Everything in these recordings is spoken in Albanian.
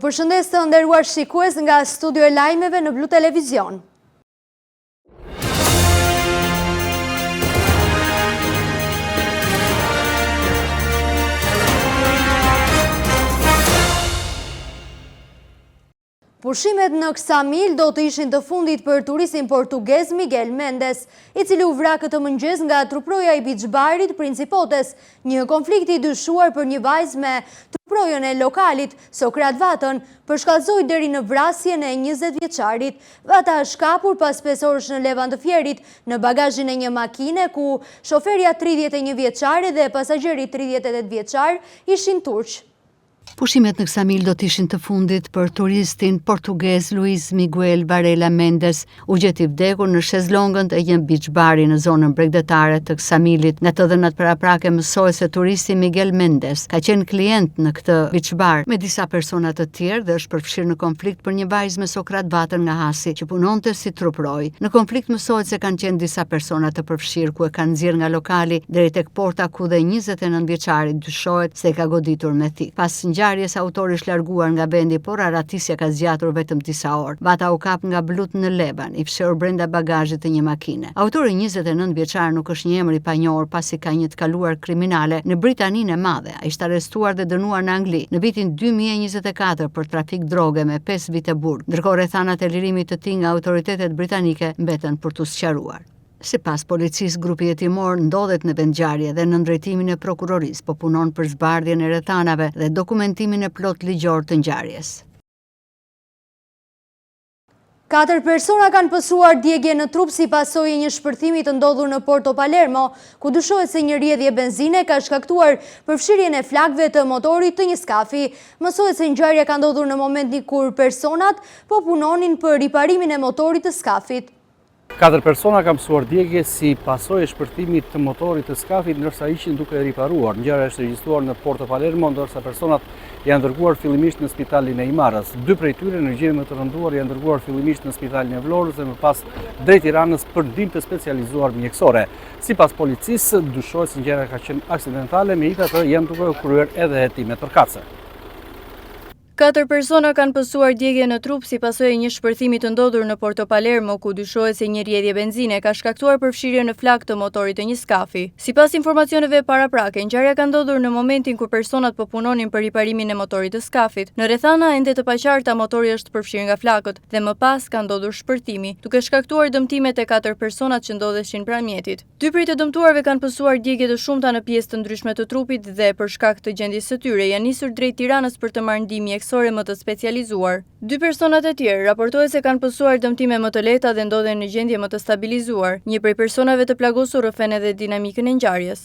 Ju përshëndes të nderuar shikues nga studio e lajmeve në Blu Televizion. Pushimet në Ksamil do të ishin të fundit për turistin portugez Miguel Mendes, i cili u vra këtë mëngjes nga truproja i Beach Barit Principotes, një konflikti i dyshuar për një vajzë me truprojën e lokalit Sokrat Vatën, përshkallëzoi deri në vrasjen e 20 vjeçarit. Vata është kapur pas 5 orësh në Levan të Fierit në bagazhin e një makine ku shoferja 31 vjeçare dhe pasagjeri 38 vjeçar ishin turq. Pushimet në Ksamil do t'ishin të fundit për turistin portugez Luis Miguel Varela Mendes, u gjeti vdekur në shezlongën e një beach bari në zonën bregdetare të Ksamilit. Nga të dhënat paraprake mësohet se turisti Miguel Mendes ka qenë klient në këtë beach bar me disa persona të tjerë dhe është përfshirë në konflikt për një vajzë me Sokrat Vatën nga Hasi që punonte si truproj. Në konflikt mësohet se kanë qenë disa persona të përfshirë ku e kanë nxjerrë nga lokali deri tek porta ku dhe 29 vjeçari dyshohet se ka goditur me thik. Pas ngjarjes autori është larguar nga vendi, por arratisja ka zgjatur vetëm disa orë. Vata u kap nga blut në Leban, i fshehur brenda bagazhit të një makine. Autori 29 vjeçar nuk është një emër i panjohur pasi ka një të kaluar kriminale në Britaninë e Madhe. Ai është arrestuar dhe dënuar në Angli në vitin 2024 për trafik droge me 5 vite burg. Ndërkohë rrethanat e lirimit të tij nga autoritetet britanike mbeten për t'u sqaruar. Sipas policisë, grupi hetimor ndodhet në vendngjarje dhe në drejtimin e prokurorisë, po punon për zbardhjen e rrethanave dhe dokumentimin e plot ligjor të ngjarjes. 4 persona kanë pësuar djegje në trup si pasojë e një shpërthimi të ndodhur në Porto Palermo, ku dyshohet se një rrjedhje benzine ka shkaktuar përfshirjen e flakëve të motorit të një skafi. Mësohet se ngjarja ka ndodhur në momentin kur personat po punonin për riparimin e motorit të skafit. 4 persona kanë pësuar djegje si pasojë e shpërthimit të motorit të skafit ndërsa ishin duke riparuar. Ngjarja është regjistruar në Porto Palermo, ndërsa personat janë dërguar fillimisht në spitalin e Imarës. 2 prej tyre në gjendje më të rënduar janë dërguar fillimisht në spitalin e Vlorës dhe më pas drejt Tiranës për ndihmë të specializuar mjekësore. Sipas policisë, dyshohet se ngjarja ka qenë aksidentale, megjithatë janë duke u kryer edhe hetime tërkatëse. 4 persona kanë pësuar djegje në trup si pasojë e një shpërthimi të ndodhur në Porto Palermo, ku dyshohet se një rrjedhje benzine ka shkaktuar përfshirje në flak të motorit të një skafi. Sipas informacioneve paraprake, ngjarja ka ndodhur në momentin kur personat po punonin për riparimin e motorit të skafit. Në rrethana ende të paqarta motori është përfshirë nga flakët dhe më pas ka ndodhur shpërthimi, duke shkaktuar dëmtime te 4 personat që ndodheshin pranë mjetit. 2 prej të dëmtuarve kanë pësuar djegje të shumta në pjesë të ndryshme të trupit dhe për shkak të gjendjes së tyre janë nisur drejt Tiranës për të marrë ndihmë më të specializuar. 2 personat e tjerë raportohet se kanë pësuar dëmtime më të lehta dhe ndodhen në gjendje më të stabilizuar. Një prej personave të plagosur rrëfen edhe dinamikën e ngjarjes.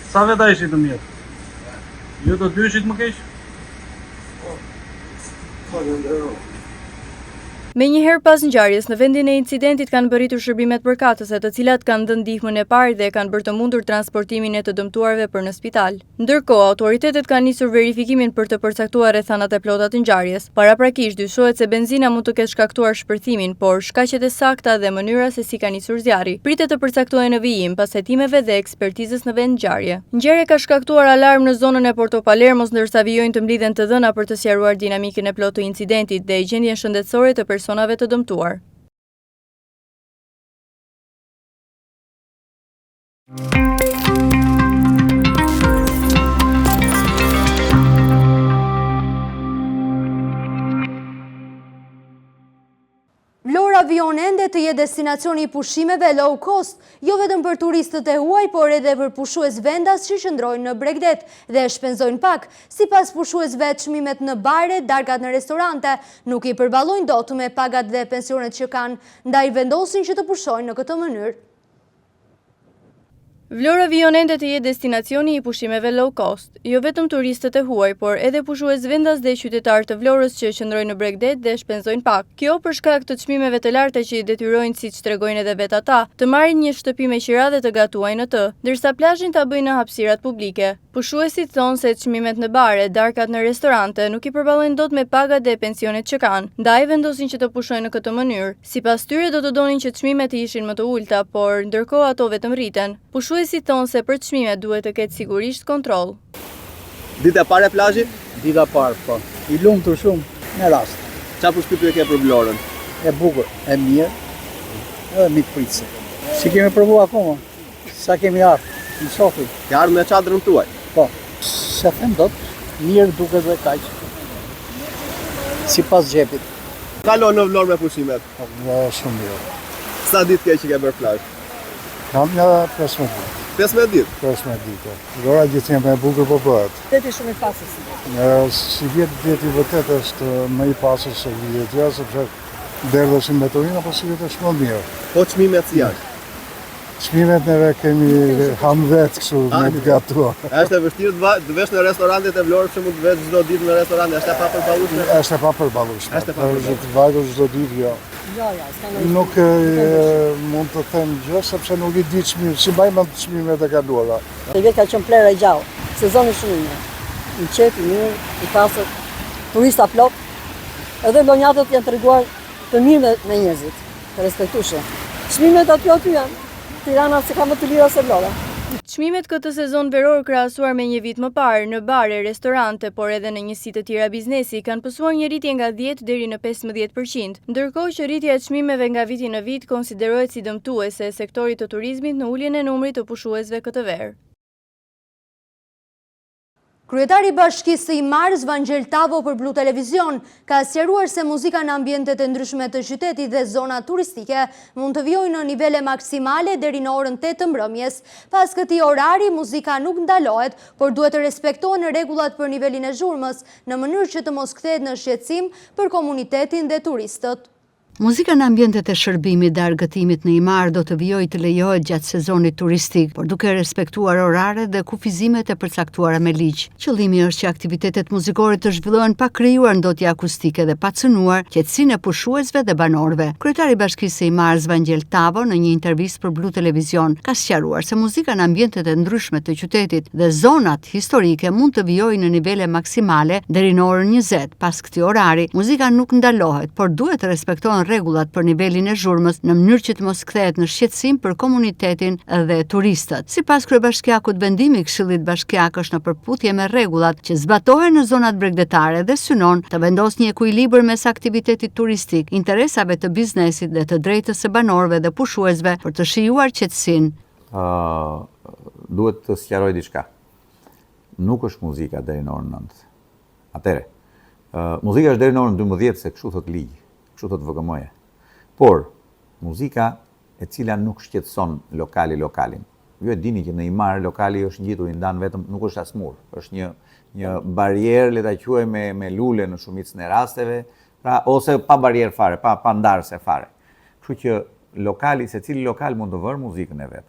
Sa veta ishit të mirë? Ju të dy ishit më keq? Me njëherë pas ngjarjes, në vendin e incidentit kanë bërritur shërbimet përkatëse, të cilat kanë dhënë ndihmën e parë dhe kanë bërë të mundur transportimin e të dëmtuarve për në spital. Ndërkohë, autoritetet kanë nisur verifikimin për të përcaktuar rrethanat e plota të ngjarjes. Paraprakisht dyshohet se benzina mund të ketë shkaktuar shpërthimin, por shkaqet e sakta dhe mënyra se si ka nisur zjarri pritet të përcaktohen në vijim pas hetimeve dhe ekspertizës në vend ngjarje. Ngjarja ka shkaktuar alarm në zonën e Porto Palermos, ndërsa vijojnë të mblidhen të dhëna për të sqaruar dinamikën e plotë të incidentit dhe gjendjen shëndetësore të personave të dëmtuar. Vlora vijon ende të jetë destinacioni i pushimeve low cost, jo vetëm për turistët e huaj, por edhe për pushues vendas që qëndrojnë në Bregdet dhe shpenzojnë pak. Sipas pushuesve, çmimet në bare, darkat në restorante nuk i përballojnë dot me pagat dhe pensionet që kanë, ndaj vendosin që të pushojnë në këtë mënyrë. Vlora vijon ende të jetë destinacioni i pushimeve low cost, jo vetëm turistët e huaj, por edhe pushues vendas dhe qytetarë të Vlorës që qëndrojnë në Bregdet dhe shpenzojnë pak. Kjo për shkak të çmimeve të larta që i detyrojnë, siç tregojnë edhe vet ata, të marrin një shtëpi me qira dhe të gatuajnë në të, ndërsa plazhin ta bëjnë në hapësirat publike. Pushuesit thonë se çmimet në bare, darkat në restorante nuk I përballojnë dot me pagat dhe pensionet që kanë, ndaj vendosin që të pushojnë në këtë mënyrë. Sipas tyre do të donin që çmimet të ishin më të ulta, por ndërkohë ato vetëm rriten. Pushuesit thonë se për çmimet duhet të ketë sigurisht kontroll. Dita e parë e plazhit? Dita e parë, po. I lumtur shumë në rast. Çfarë përshtypje ke për Vlorën? E bukur, e mirë, edhe mitpritse. Si kemi provu akoma, sa kemi ardhur, në shofi. Ke ardhur me çadrën tuaj? Po, se them dot, mirë duket dhe kaq. Sipas xhepit. Kalon në Vlorë me pushimet? Po, shumë mirë. Sa ditë ke që ke bërë plazh? Kam një 15 ditë. 15 ditë? 15 ditë. Vlora gjithnjë e bukur po bëhet. Deti shumë I pasur. Si vjet deti vërtet është më I pasur se vjetja, sepse derdhëshim me Torino, po si vjet është më mirë. Po çmimet si janë? Çmimet neve kemi ham vetë kështu me gatuar. Është e vështirë të vesh në restorantet e Vlorës, që mund të vesh çdo ditë në restorante, është e papërballueshme? Është e papërballueshme. Është e papërballueshme. Të vajtur çdo ditë, jo. Jo, s'ka ndonjë. Nuk mund të them gjë sepse nuk I di çmim, si mbaj mend çmimet e kaluara. Këtë vit ka qenë plera e gjallë, sezoni shumë I mirë. I qetë, I mirë, I pasur, turista plot. Edhe lonjatët janë treguar të mirë me njerëzit, të respektueshëm. Çmimet aty janë. Tirana se ka më të lira se Vlora. Çmimet këtë sezon veror krahasuar me një vit më parë në bare, restorante, por edhe në njësi të tjera biznesi kanë pësuar një rritje nga 10 deri në 15%, ndërkohë që rritja e çmimeve nga viti në vit konsiderohet si dëmtuese sektorit të turizmit në uljen e numrit të pushuesve këtë verë. Kryetari I Bashkisë së Imarës, Vangel Tavo për Blu Televizion, ka sqaruar se muzika në ambientet e ndryshme të qytetit dhe zona turistike mund të vijojnë në nivele maksimale deri në orën 8 të mbrëmjes. Pas këtij orari, muzika nuk ndalohet, por duhet të respektohen rregullat për nivelin e zhurmës, në mënyrë që të mos kthehet në shqetësim për komunitetin dhe turistët. Muzika në ambientet e shërbimit dhe argëtimit në Imar do të vijojë të lejohet gjatë sezonit turistik, por duke respektuar orare dhe kufizimet e përcaktuara me ligj. Qëllimi është që aktivitetet muzikore të zhvillohen pa krijuar ndotje akustike dhe pa cënuar qetësinë e pushuesve dhe banorëve. Kryetari I Bashkisë së Imarës, Vangel Tavo, në një intervistë për Blu Televizion, ka sqaruar se muzika në ambientet e ndryshme të qytetit dhe zonat historike mund të vijojë në nivele maksimale deri në orën 20. Pas këtij orari, muzika nuk ndalohet, por duhet të respektohen rregullat për nivelin e zhurmës në mënyrë që të mos kthehet në shqetësim për komunitetin dhe turistët. Sipas kryebashkiakut, vendimi I Këshillit Bashkiak është në përputhje me rregullat që zbatohen në zonat bregdetare dhe synon të vendosë një ekuilibër mes aktivitetit turistik, interesave të biznesit dhe të drejtës së banorëve dhe pushuesve për të shijuar qetësinë. Duhet të sqaroj diçka. Nuk është muzika deri në orën 9. Atëre, muzika është deri në orën 12 se kështu thot ligji. Kështu thot VKM-ja. Por, muzika e cila nuk shqetëson lokalin. Ju e dini që në Imar lokali është ngjitur I ndan vetëm, nuk është as mur, është një barierë, le ta quajmë me lule në shumicën e rasteve, pra ose pa barierë fare, pa ndarse fare. Kështu që secili lokal mund të vërë muzikën e vet.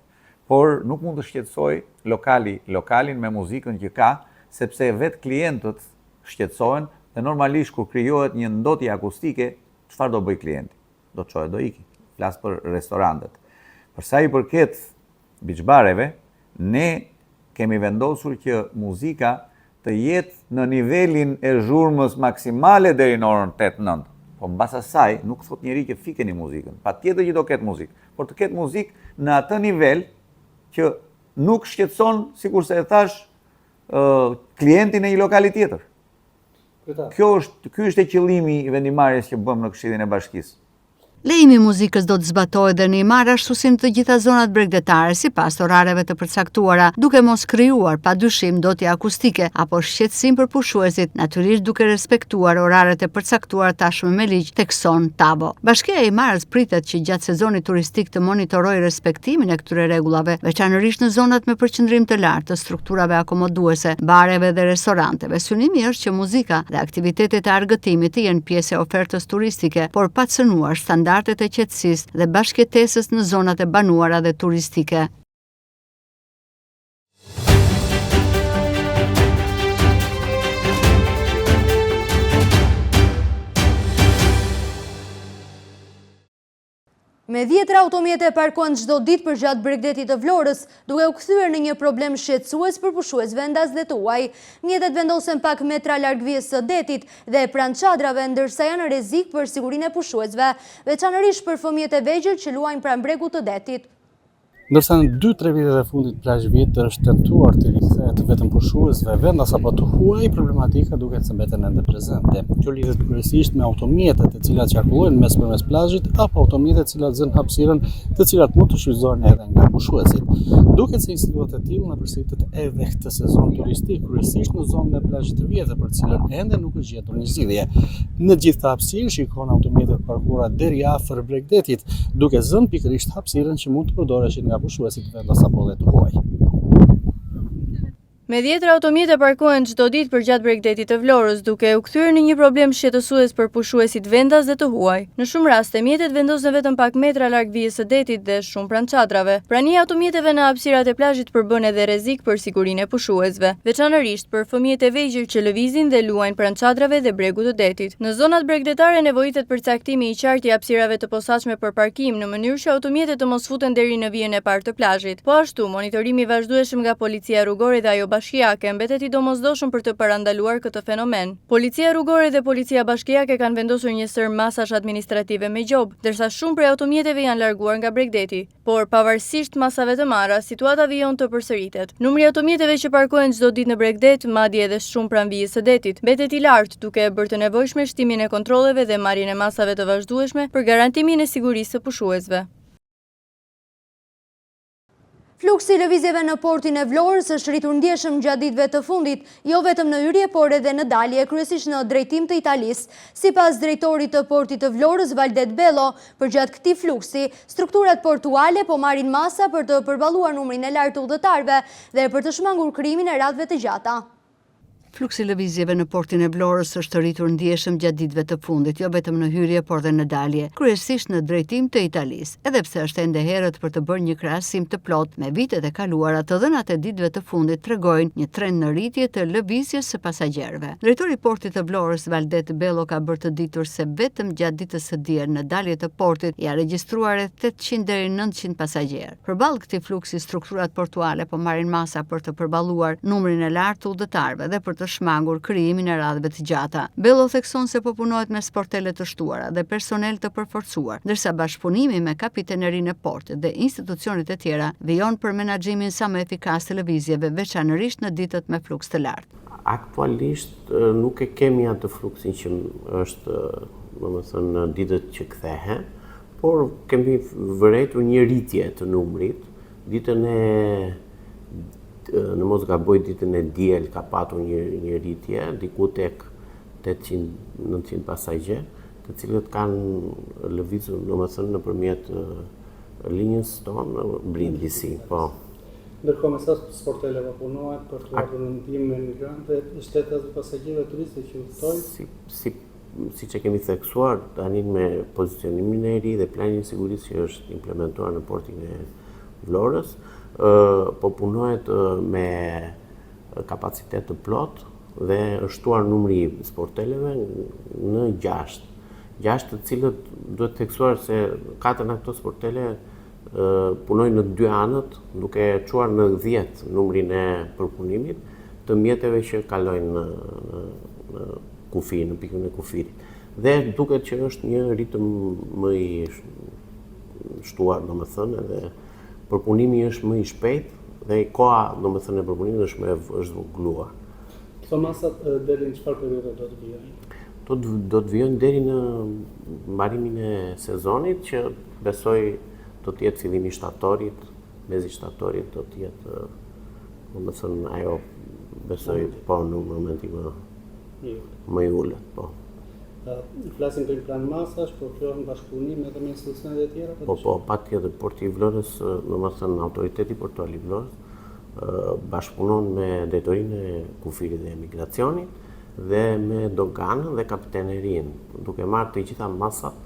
Por nuk mund të shqetësoj lokalin me muzikën që ka, sepse vetë klientët shqetësohen dhe normalisht kur krijohet një ndotje akustike, çfarë do bëj klienti? Do të çojë, do iki. Flas për restorantet. Për sa I përket beach bareve, ne kemi vendosur që muzika të jetë në nivelin e zhurmës maksimale deri në orën 8-9. Po mbas asaj nuk thot njeri që fikeni muzikën. Patjetër që do ketë muzikë, por të ketë muzikë në atë nivel që nuk shqetëson, sikurse e thash, klientin e një lokali tjetër. Ky është e qëllimi I vendimarrjes që bëm në Këshillin e Bashkisë. Lejimi I muzikës do të zbatohet dhe në Imar ashtu si në të gjitha zonat bregdetare sipas orareve të përcaktuara, duke mos krijuar padyshim ndotje akustike apo shqetësim për pushuesit, natyrisht duke respektuar oraret e përcaktuara tashmë me ligj, thekson Tavo. Bashkia e Imarës pritet që gjatë sezonit turistik të monitorojë respektimin e këtyre rregullave, veçanërisht në zonat me përqendrim të lartë të strukturave akomoduese, bareve dhe restoranteve. Synimi është që muzika dhe aktivitetet e argëtimit të jenë pjesë e ofertës turistike, por pa cënuar standardet e qetësisë dhe bashkëtesës në zonat e banuara dhe turistike. Me 10 automjete parkohen çdo ditë përgjatë Bregdetit të Vlorës, duke u kthyer në një problem shqetësues për pushues vendas dhe të huaj. Mjetet vendosen pak metra larg vijës së detit dhe pranë çadrave, ndërsa janë rrezik për sigurinë e pushuesve, veçanërisht për fëmijët e vegjël që luajnë pranë bregut të detit. Ndërsa në 2-3 vitet e fundit plazh vjetër është tentuar të rikthehet vetëm pushuesve vendas apo të huaj, problematika duket se mbetet ende prezente. Kjo lidhet kryesisht me automjetet të cilat qarkullojnë përmes plazhit apo automjetet të cilat zënë hapësirën, të cilat mund të shfrytëzohen edhe nga pushuesit. Duket se një situatë e tillë na përsëritet edhe këtë sezon turistik, kryesisht në zonën e plazhit të vjetër, për të cilën ende nuk është gjetur një zgjidhje. Në të gjithë hapësirë shikon automjetet parkuara deri afër Bregdetit, duke zënë pikërisht hapësirën që mund të përdoreshin nga pushuesit vendas apo dhe të huaj. Me 10 automjete parkohen çdo ditë përgjatë Bregdetit të Vlorës, duke u kthyer në një problem shqetësues për pushuesit vendas dhe të huaj. Në shumë raste mjetet vendosen vetëm pak metra larg vijës së detit dhe shumë pranë çadrave. Prania e automjeteve në hapësirat e plazhit përbën edhe rrezik për sigurinë e pushuesve, veçanërisht për fëmijët e vegjël që lëvizin dhe luajnë pranë çadrave dhe bregut të detit. Në zonat bregdetare nevojitet përcaktimi i qartë i hapësirave të posaçme për parkim në mënyrë që automjetet të mos futen deri në vijën e parë të plazhit. Po ashtu, monitorimi i vazhdueshëm nga policia rrugore dhe ajo bashkiake mbetet i domosdoshëm për të parandaluar këtë fenomen. Policia rrugore dhe policia bashkiake kanë vendosur një sër masash administrative me gjob, ndërsa shumë prej automjeteve janë larguar nga Bregdeti. Por pavarësisht masave të marra, situata vijon të përsëritet. Numri i automjeteve që parkohen çdo ditë në Bregdet, madje edhe shumë pranë vijës së detit, mbetet i lartë, duke bërë të nevojshme shtimin e kontrolleve dhe marrjen e masave të vazhdueshme për garantimin e sigurisë së pushuesve. Fluksi i lëvizjeve në portin e Vlorës është rritur ndjeshëm gjatë ditëve të fundit, jo vetëm në hyrje, por edhe në dalje, kryesisht në drejtim të Italisë. Sipas drejtorit të portit të Vlorës, Valdet Bello, përgjatë këtij fluksi, strukturat portuale po marrin masa për të përballuar numrin e lartë të udhëtarëve dhe për të shmangur krijimin e radhëve të gjata. Fluksi lëvizjeve në portin e Vlorës është rritur ndjeshëm gjatë ditëve të fundit, jo vetëm në hyrje, por dhe në dalje, kryesisht në drejtim të Italisë, edhe pse është ende herët për të bërë një krahasim të plotë me vitet e kaluara. Të dhënat e ditëve të fundit tregojnë një trend në rritje të lëvizjes së pasagjerëve. Drejtori i portit të Vlorës, Valdet Bello, ka bërë të ditur se vetëm gjatë ditës së diel në dalje të portit janë regjistruar 800 deri 900 pasagjerë. Përballë këtij fluksi, strukturat portuale po marrin masa për të përballuar numrin e lartë të udhëtarëve dhe për të shmangur krijimin e radhëve të gjata. Bello thekson se po punohet me sportele të shtuara dhe personel të përforcuar, ndërsa bashkëpunimi me kapitenerinë e portit dhe institucionet e tjera vijon për menaxhimin sa më efikas të lëvizjeve, veçanërisht në ditët me fluks të lartë. Aktualisht nuk e kemi atë fluksin që është, domethënë, në ditët që kthehen, por kemi vërejtur një rritje të numrit. Ditën e në mos gaboj ditën e diel ka patur një rritje, diku tek 800-900 pasagjerë, të cilët kanë lëvizur, domethënë, nëpërmjet linjës tonë Brindisi, po. Ndërkohë me sa sporteleve punohet për të ardhur në ndihmë me migrantëve, shtetet dhe pasagjerëve turistë që udhëtojnë. Siç e kemi theksuar tani me pozicionimin e ri dhe planin e sigurisë që është implementuar në portin e Vlorës, po punohet me kapacitet të plot dhe është shtuar numri i sporteleve në 6. 6 të cilët duhet të theksuar se 4 nga këto sportele punojnë në 2 anët, duke çuar në 10 numrin e përpunimit të mjeteve që kalojnë në kufi, në pikën e kufirit. Dhe duket që është një ritëm më i shtuar, domethënë, edhe përpunimi është më i shpejtë dhe koha, domethënë, e përpunimit është më e zhvogluar. Këto masat deri në çfarë periudhe do të vijojnë? Do të vijojnë deri në mbarimin e sezonit, që besoj do të jetë fillimi i shtatorit, mezi i shtatorit do të jetë, domethënë, ajo besoj po në momentin më i ulët, po. Flasim për plan masash, por fillon bashkëpunim edhe me institucionet e tjera? Po, patjetër, porti i Vlorës, domethënë autoriteti portuar i Vlorës bashkëpunon me drejtorinë e kufirit dhe emigracionit dhe me doganën dhe kapitenerinë, duke marrë të gjitha masat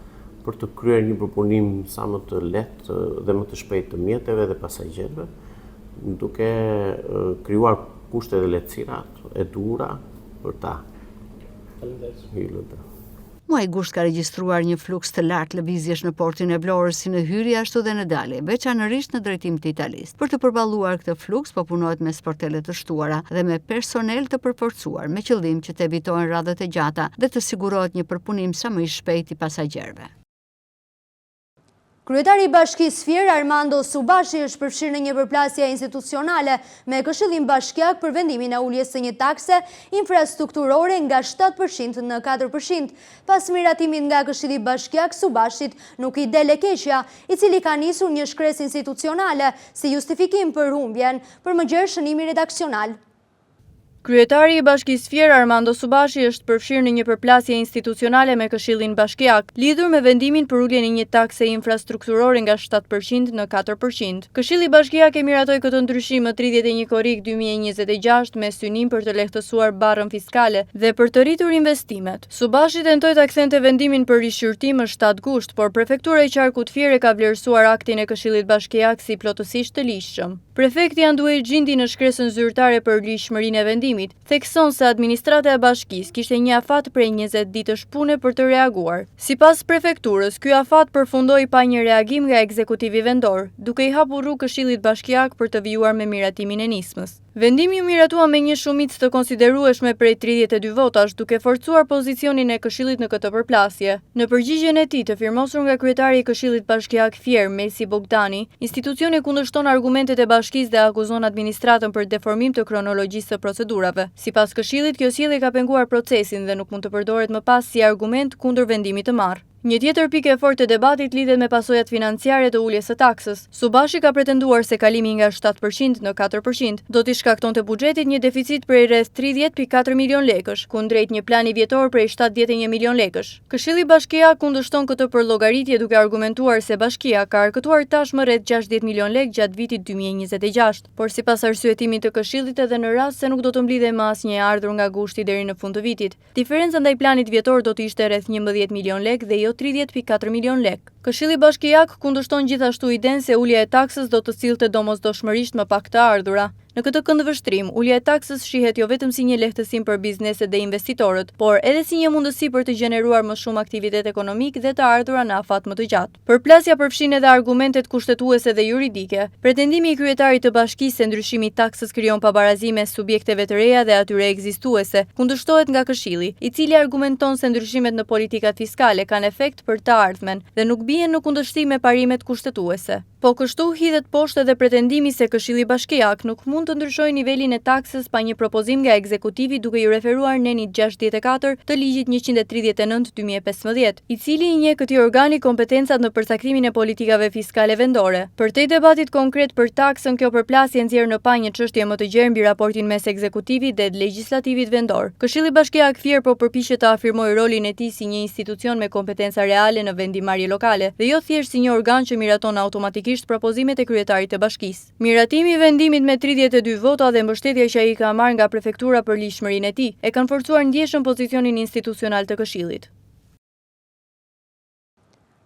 për të kryer një përpunim sa më të lehtë dhe më të shpejtë të mjeteve dhe pasagjerëve, duke krijuar kushte dhe lehtësira e duhura për ta. Faleminderit. Muaj gusht ka regjistruar një fluks të lartë lëvizjesh në portin e Vlorës si në hyrje ashtu dhe në dalje, veçanërisht në drejtim të Italisë. Për të përballuar këtë fluks po punohet me sportele të shtuara dhe me personel të përforcuar me qëllim që të evitohen radhët e gjata dhe të sigurohet një përpunim sa më i shpejt i pasagjerëve. Kryetari i Bashkisë Fier, Armando Subashi, është përfshirë në një përplasje institucionale me Këshillim Bashkiak për vendimin e uljes së një takse infrastrukturore nga 7% në 4%. Pas miratimit nga Këshilli Bashkiak, Subashit nuk i del e keqja, i cili ka nisur një shkresë institucionale si justifikim për humbjen për më gjerë shënimi redaksional. Kryetari i Bashkisë Fier, Armando Subashi, është përfshirë në një përplasje institucionale me Këshillin Bashkiak, lidhur me vendimin për uljen e një takse infrastrukturore nga 7% në 4%. Këshilli Bashkiak e miratoi këtë ndryshim më 31 korrik 2026 me synim për të lehtësuar barrën fiskale dhe për të rritur investimet. Subashi tentoi ta kthente vendimin për rishqyrtim më 7 gusht, por prefektura e Qarkut Fier e ka vlerësuar aktin e Këshillit Bashkiak si plotësisht të ligjshëm. Prefekti Anduaj Gjindi në shkresën zyrtare për ligjshmërinë e vendimit thekson se administrata e bashkisë kishte një afat prej 20 ditësh pune për të reaguar. Sipas prefekturës, ky afat përfundoi pa një reagim nga ekzekutivi vendor, duke i hapur rrugë Këshillit Bashkiak për të vijuar me miratimin e nismës. Vendimi u miratua me një shumicë të konsiderueshme prej 32 votash, duke forcuar pozicionin e Këshillit në këtë përplasje. Në përgjigjen e tij të firmosur nga kryetari i Këshillit Bashkiak Fier, Mesi Bogdani, institucioni kundërshton argumentet e bashkisë dhe akuzon administratën për deformim të kronologjisë së procedurave. Sipas Këshillit, kjo sjellje ka penguar procesin dhe nuk mund të përdoret më pas si argument kundër vendimit të marrë. Një tjetër pikë e fortë e debatit lidhet me pasojat financiare të uljes së taksës. Subashi ka pretenduar se kalimi nga 7% në 4% do t'i shkaktonte buxhetit një deficit prej rreth 30.4 milion lekësh, kundrejt një plani vjetor prej 71 milion lekësh. Këshilli Bashkiak kundërshton këtë përllogaritje duke argumentuar se bashkia ka arkëtuar tashmë rreth 60 milion lekë gjatë vitit 2026, por sipas arsyetimit të Këshillit edhe në rast se nuk do të mblidhej më asnjë e ardhur nga gushti deri në fund të vitit, diferenca ndaj planit vjetor do të ishte rreth 11 milion lekë dhe jo 30.4 milion lek. Këshilli Bashkiak kundërshton gjithashtu idenë se ulja e taksës do të sillte domosdoshmërisht më pak të ardhura. Në këtë këndvështrim, ulja e taksës shihet jo vetëm si një lehtësim për bizneset dhe investitorët, por edhe si një mundësi për të gjeneruar më shumë aktivitet ekonomik dhe të ardhura në afat më të gjatë. Përplasja përfshin edhe argumentet kushtetuese dhe juridike. Pretendimi i kryetarit të bashkisë se ndryshimi i taksës krijon pabarazi mes subjekteve të reja dhe atyre ekzistuese kundërshtohet nga Këshilli, i cili argumenton se ndryshimet në politikat fiskale kanë efekt për të ardhmen dhe nuk bien në kundërshtim me parimet kushtetuese. Po kështu hidhet poshtë edhe pretendimi se Këshilli Bashkiak nuk mund të ndryshojë nivelin e taksës pa një propozim nga ekzekutivi duke i referuar nenit 64 të ligjit 139/2015, i cili i njeh këtij organi kompetencat në përcaktimin e politikave fiskale vendore. Përtej debatit konkret për taksën, kjo përplasje nxjerr në pa një çështje më të gjerë mbi raportin mes ekzekutivit dhe legjislativit vendor. Këshilli Bashkiak Fier po përpiqet të afirmojë rolin e tij si një institucion me kompetenca reale në vendimarrje lokale dhe jo thjesht si një organ që miraton automatikisht propozimet e kryetarit të bashkisë. Miratimi i vendimit me 32 vota dhe mbështetja që ai ka marrë nga prefektura për ligjshmërinë e tij e kanë forcuar ndjeshëm pozicionin institucional të Këshillit.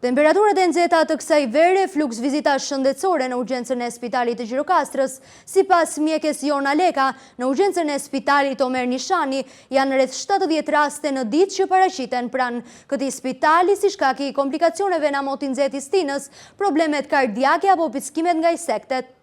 Temperaturat e nxehta të kësaj vere, fluks vizitash shëndetësore në urgjencën e Spitalit të Gjirokastrës, sipas mjekes Jona Leka, në urgjencën e Spitalit Omer Nishani janë rreth 70 raste në ditë që paraqiten pranë këtij spitali si shkak i komplikacioneve në amotin nxehtë i stinës, problemet kardiake apo pickimet nga insektet.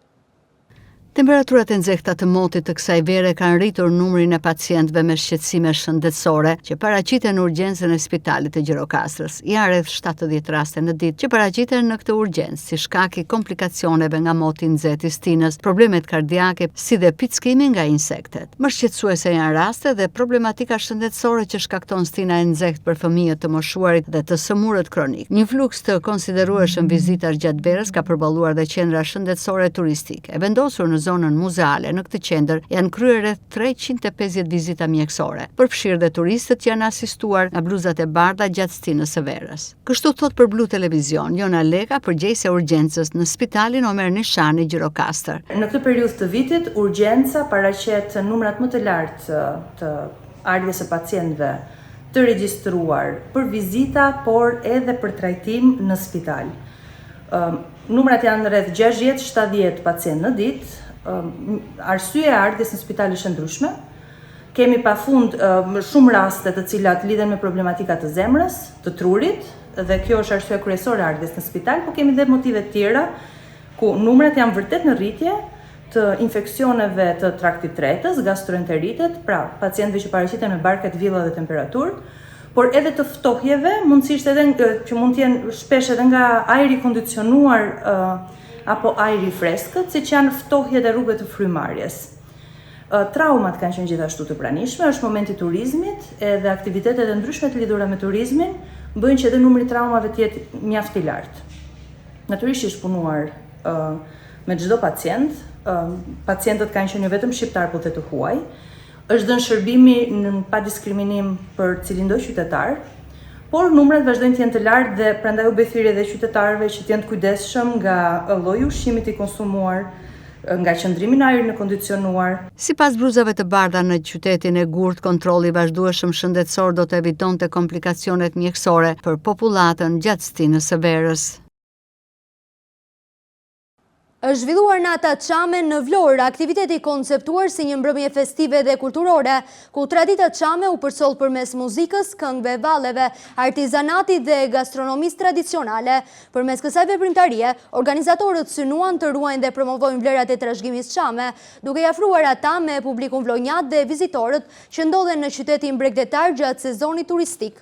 Temperaturat e nxehta të motit të kësaj vere kanë rritur numrin e pacientëve me shqetësime shëndetësore që paraqiten në urgjencën e Spitalit të Gjirokastrës. Janë rreth 70 raste në ditë që paraqiten në këtë urgjencë si shkak i komplikacioneve nga moti i nxehtë i stinës, problemet kardiake si dhe pickimi nga insektet. Më shqetësuese janë raste dhe problematika shëndetësore që shkakton stina e nxehtë për fëmijët të moshuarit dhe të sëmurët kronik. Një fluks të konsiderueshëm vizitash gjatë verës ka përballuar dhe qendra shëndetësore turistike. E vendosur në zonën muzeale në këtë qendër janë kryer rreth 350 vizita mjekësore. Përfshirë dhe turistët janë asistuar nga bluzat e bardha gjatë stinës së verës. Kështu thot për Blu Televizion Jona Leka, përgjegjëse e urgjencës në Spitalin Omer Nishani Gjirokastër. Në këtë periudhë të vitit, urgjenca paraqet numrat më të lartë të ardhjes së pacientëve të regjistruar për vizita, por edhe për trajtim në spital. Numrat janë rreth 60-70 pacientë në ditë. Arsyeja e ardhjes në spitale është ndryshme. Kemi pafund shumë raste të cilat lidhen me problematika të zemrës, të trurit, dhe kjo është arsyeja kryesore e ardhes në spital, por kemi dhe motive të tjera ku numrat janë vërtet në rritje të infeksioneve të traktit tretës, gastroenteritet, pra pacientëve që paraqiten me barket, villa dhe temperaturë, por edhe të ftohjeve, mundësisht edhe që mund të jenë shpesh edhe nga ajri kondicionuar apo ajri freskët, siç janë ftohjet e rrugëve të frymarrjes. Traumat kanë qenë gjithashtu të pranishme, është momenti i turizmit, edhe aktivitetet e ndryshme të lidhura me turizmin bëjnë që edhe numri i traumave të jetë mjaft i lartë. Natyrisht është punuar me çdo pacient, pacientët kanë qenë jo vetëm shqiptar, por edhe të huaj. Është dhënë shërbimi pa diskriminim për cilindoj qytetar, por numrat vazhdojnë të jenë të lartë dhe prandaj u bë thirrje edhe qytetarëve që të jenë të kujdesshëm nga lloji ushqimit i konsumuar, nga qëndrimi në ajrin e kondicionuar. Sipas bruzave të bardha në qytetin e Gurt, kontrolli i vazhdueshëm shëndetësor do të evitonte komplikacionet mjekësore për popullatën gjatë stinës së verës. Është zhvilluar nata çame në Vlorë, aktiviteti konceptuar si një mbrëmje festive dhe kulturore, ku tradita çame u përsoll përmes muzikës, këngëve, valleve, artizanatit dhe gastronomisë tradicionale. Përmes kësaj veprimtarie, organizatorët synuan të ruajnë dhe promovojnë vlerat e trashëgimisë çame, duke i afruar ata me publikun vlonjat dhe vizitorët që ndodhen në qytetin bregdetar gjatë sezonit turistik.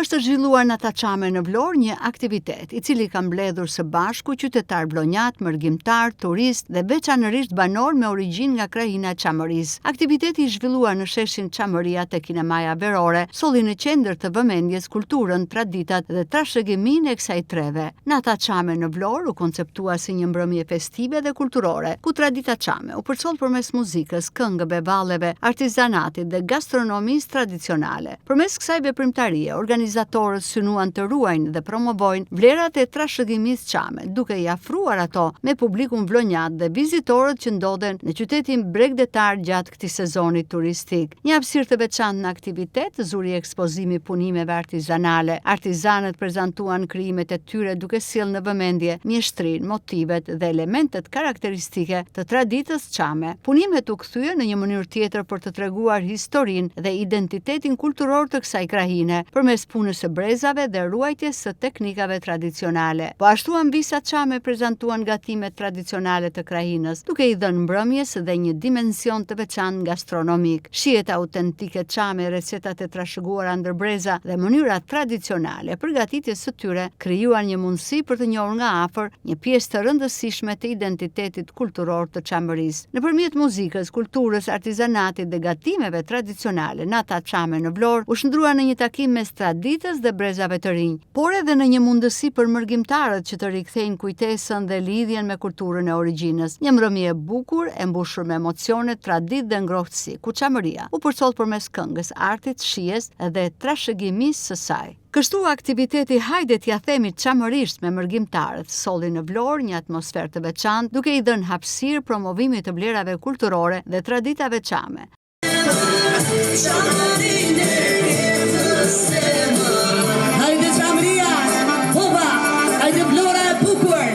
Është zhvilluar nata çame në Vlorë, një aktivitet i cili ka mbledhur së bashku qytetar vlonjat, mërgjimtar, turist dhe veçanërisht banor me origjinë nga krajina e Çamërisë. Aktiviteti i zhvilluar në sheshin Çamëria te kinemaja verore solli në qendër të vëmendjes kulturën, traditat dhe trashëgiminë e kësaj treve. Nata çame në Vlorë u konceptua si një mbrëmje festive dhe kulturore, ku tradita çame u përsoll përmes muzikës, këngëve, valleve, artizanatit dhe gastronomisë tradicionale. Përmes kësaj veprimtarie, organizatorët synuan të ruajnë dhe promovojnë vlerat e trashëgimisë çame, duke i afruar ato me publikun vlonjat dhe vizitorët që ndodhen në qytetin bregdetar gjatë këtij sezoni turistik. Një hapësirë të veçantë në aktivitet zuri ekspozimi punimeve artizanale. Artizanët prezantuan krijimet e tyre duke sjellë në vëmendje mjeshtrinë, motivet dhe elementet karakteristike të traditës çame. Punimet u kthyen në një mënyrë tjetër për të treguar historinë dhe identitetin kulturor të kësaj krajine përmes punës së brezave dhe ruajtjes së teknikave tradicionale. Po ashtu ambisa çame prezantuan gatimet tradicionale të krajinës, duke i dhënë mbrëmjes dhe një dimension të veçantë gastronomik. Shihet autentike çame, recetat e trashëguara ndër breza dhe mënyrat tradicionale përgatitjes së tyre krijuan një mundësi për të njohur nga afër një pjesë të rëndësishme të identitetit kulturor të Çamërisë. Nëpërmjet muzikës, kulturës, artizanatit dhe gatimeve tradicionale, nata çame në Vlorë u shndrua në një takim mes traditës dhe brezave të rinj, por edhe në një mundësi për mërgjimtarët që të rikthejnë kujtesën dhe lidhjen me kulturën e origjinës. Një mbrëmje e bukur, e mbushur me emocione, traditë dhe ngrohtësi, ku Çamëria u përsoll përmes këngës, artit, shijes dhe trashëgimisë së saj. Kështu aktiviteti Hajde t'ja themi çamërisht me mërgjimtarët solli në Vlorë një atmosferë të veçantë, duke i dhënë hapësirë promovimit të vlerave kulturore dhe traditave çame. Hajde Çamëria, hopa, hajde Vlora e bukur.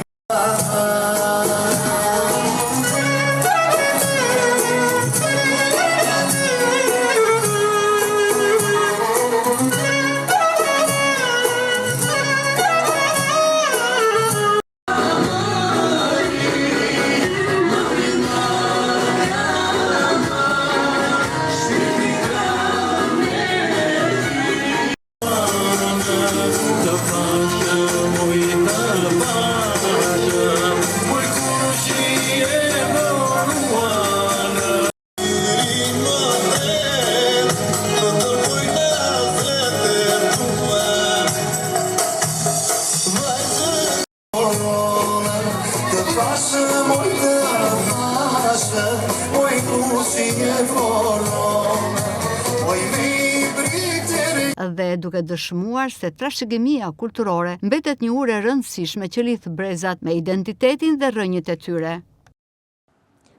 Dhe duke dëshmuar se trashëgimia kulturore mbetet një urë e rëndësishme që lidh brezat me identitetin dhe rrënjët e tyre.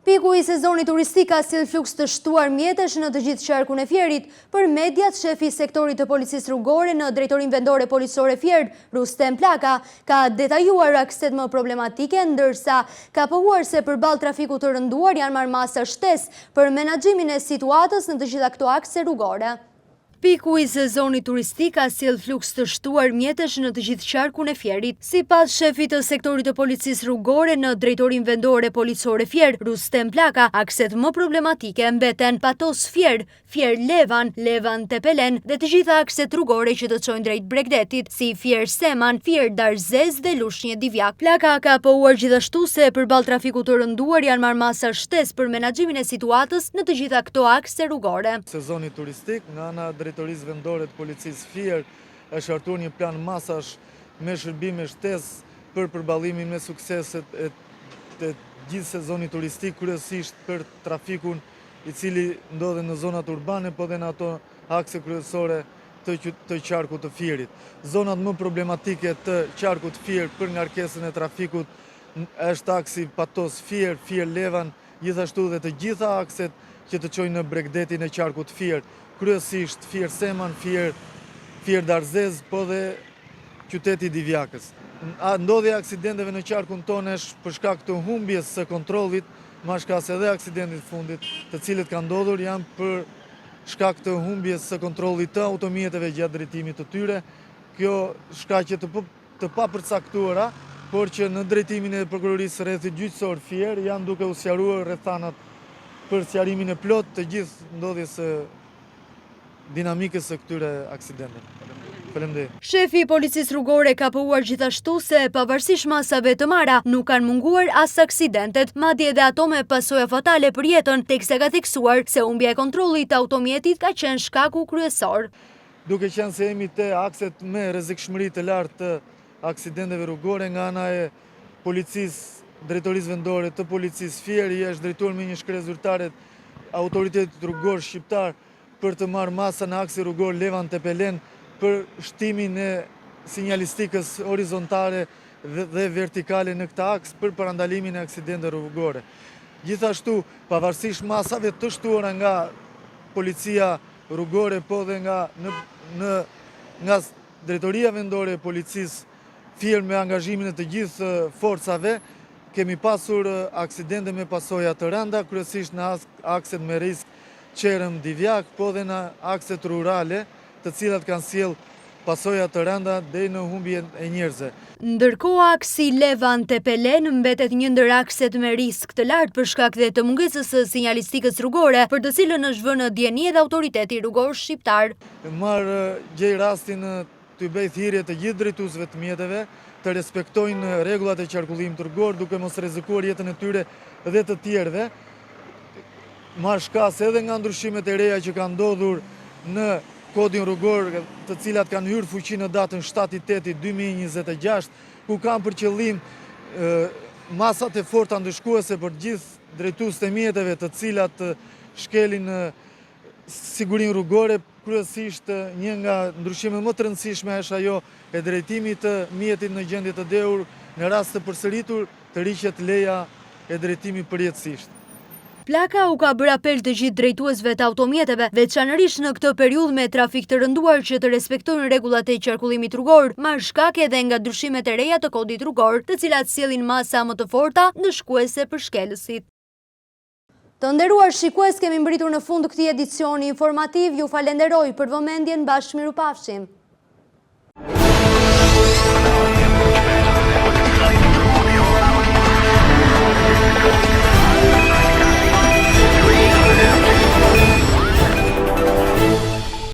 Piku i sezonit turistik ka sill fluks të shtuar mjetesh në të gjithë qarkun e Fierit. Për mediat, shefi i sektorit të policisë rrugore në Drejtorinë Vendore Policore Fier, Rustem Plaka, ka detajuar akset më problematike, ndërsa ka pohuar se përballë trafikut të rënduar janë marrë masa shtesë për menaxhimin e situatës në të gjitha këto akse rrugore. Piku i sezonit turistik ka sill fluks të shtuar mjetesh në të gjithë qarkun e Fierit. Sipas shefit të sektorit të policisë rrugore në Drejtorinë Vendore Policore Fier, Rustem Plaka, akset më problematike mbeten Patos Fier, Fier Levan, Levan Tepelen dhe të gjitha akset rrugore që të çojnë drejt Bregdetit, si Fier Seman, Fier Darzez dhe Lushnjë Divjak. Plaka ka pohuar gjithashtu se përballë trafikut të rënduar janë marrë masa shtesë për menaxhimin e situatës në të gjitha këto akse rrugore. Sezoni turistik nga ana Drejtorisë Vendore të Policisë Fier është hartuar një plan masash me shërbime shtesë për përballimin me sukseset e gjithë sezonit turistik, kryesisht për trafikun i cili ndodhet në zonat urbane, po dhe në ato akse kryesore të qarkut të Fierit. Zonat më problematike të qarkut Fier për ngarkesën e trafikut është aksi Patos Fier, Fier Levan, gjithashtu dhe të gjitha akset që të çojnë në Bregdetin e qarkut Fier, kryesisht Fier Seman, Fier Darzez, po dhe qyteti Divjakës. Ndodhja aksidenteve në qarkun tonë është për shkak të humbjes së kontrollit, ma shkas edhe aksidentit fundit, të cilët kanë ndodhur janë për shkak të humbjes së kontrollit të automjeteve gjatë drejtimit të tyre. Kjo shkaqe të papërcaktuara, por që në drejtimin e prokurorisë rrethit gjyqësor Fier janë duke u sqaruar rrethanat për sqarimin e plot të gjithë ndodhjes së dinamikës së këtyre aksidenteve. Faleminderit. Shefi i policisë rrugore ka pohuar gjithashtu se pavarësisht masave të marra nuk kanë munguar as aksidentet, madje edhe ato me pasoja fatale për jetën, teksa ka theksuar se humbja e kontrollit të automjetit ka qenë shkaku kryesor. Duke qenë se jemi te akset me rrezikshmëri të lartë të aksidenteve rrugore nga ana e policisë, Drejtorisë Vendore të Policisë Fier, i është drejtuar me një shkresë zyrtare autoritetit rrugor shqiptar për të marrë masa në aksi rrugor Levan Tepelen për shtimin e sinjalistikës horizontale dhe vertikale në këtë aks për parandalimin e aksidenteve rrugore. Gjithashtu, pavarësisht masave të shtuara nga policia rrugore, po dhe nga Drejtoria Vendore e Policisë Fier me angazhimin e të gjithë forcave, kemi pasur aksidente me pasoja të rënda, kryesisht në akset me risk Qerëm Divjak, po dhe në akset rurale, të cilat kanë sjell pasoja të rënda deri në humbjen e njerëzve. Ndërkohë aksi Levan Tepelen mbetet një ndër akset me risk të lartë për shkak dhe të mungesës së sinjalistikës rrugore, për të cilën është vënë dieni edhe autoriteti rrugor shqiptar. Gjej rastin të bëj thirrje të gjithë drejtuesve të mjeteve të respektojnë rregullat e qarkullimit rrugor, duke mos rrezikuar jetën e tyre dhe të tjerëve. Ma shkas edhe nga ndryshimet e reja që kanë ndodhur në kodin rrugor, të cilat kanë hyrë fuqi në datën 7/8/2026, ku kanë për qëllim masat e forta ndëshkuese për gjithë drejtuesit e mjeteve të cilat shkelin sigurinë rrugore. Kryesisht një nga ndryshimet më të rëndësishme është ajo e drejtimit të mjetit në gjendje të dehur, në rast të përsëritur të riqet leja e drejtimit përjetësisht. Plaka u ka bërë apel të gjithë drejtuesve të automjeteve, veçanërisht në këtë periudhë me trafik të rënduar që të respektojnë rregullat e qarkullimit rrugor, marrë shkak edhe nga ndryshimet e reja të kodit rrugor, të cilat sjellin masa më të forta ndëshkuese për shkelësit. Të nderuar shikues, kemi mbritur në fund këtij edicioni informativ. Ju falenderoj për vëmendjen, bashkë mirupafshim.